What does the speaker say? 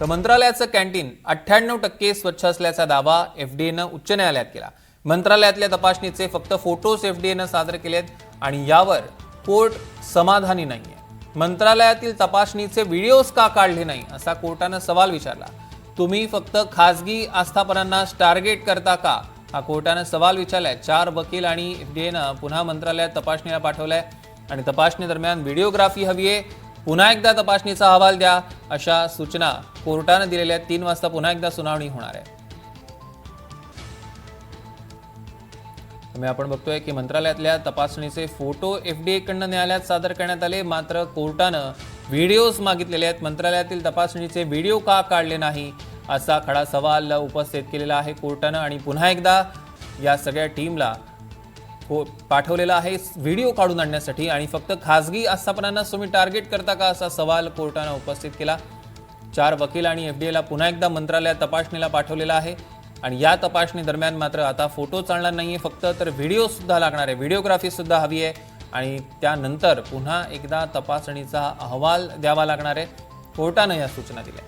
तर मंत्रालयाचं कॅन्टीन 98% स्वच्छ असल्याचा दावा एफडीएनं उच्च न्यायालयात केला। मंत्रालयातल्या तपासणीचे फक्त फोटोज एफडीएनं सादर केलेत आणि यावर कोर्ट समाधानी नाहीये। मंत्रालयातील तपासणीचे व्हिडिओज का काढले नाही असा कोर्टानं सवाल विचारला। तुम्ही फक्त खासगी आस्थापनांना टार्गेट करता का, हा कोर्टानं सवाल विचारलाय। 4 वकील आणि एफडीएनं पुन्हा मंत्रालयात तपासणीला पाठवलंय आणि तपासणी दरम्यान व्हिडिओग्राफी हवी आहे, पुन्हा एकदा तपासणीचा अहवाल द्या, अशा सूचना कोर्टानं दिलेल्या 3 वाजता पुन्हा एकदा सुनावणी होणार आहे। आपण बघतोय की मंत्रालयातल्या तपासणीचे फोटो एफडीए कडनं न्यायालयात सादर करण्यात आले, मात्र कोर्टानं व्हिडिओज मागितलेले आहेत। मंत्रालयातील तपासणीचे व्हिडिओ का काढले नाही असा खडा सवाल उपस्थित केलेला आहे कोर्टानं आणि पुन्हा एकदा या सगळ्या टीमला पाठवलेला आहे व्हिडिओ काढून आणण्यासाठी आणि फक्त खासगी आस्थापनांना तुम्ही टार्गेट करता का असा सवाल कोर्टानं उपस्थित केला। 4 वकील आणि एफडीएला पुन्हा एकदा मंत्रालयात तपासणीला पाठवलेला आहे आणि या तपासणी दरम्यान मात्र आता फोटो चालणार नाहीये फक्त, तर व्हिडिओ सुद्धा लागणार आहे, व्हिडिओग्राफी सुद्धा हवी आहे आणि त्यानंतर पुन्हा एकदा तपासणीचा अहवाल द्यावा लागणार आहे। कोर्टानं या सूचना दिल्या।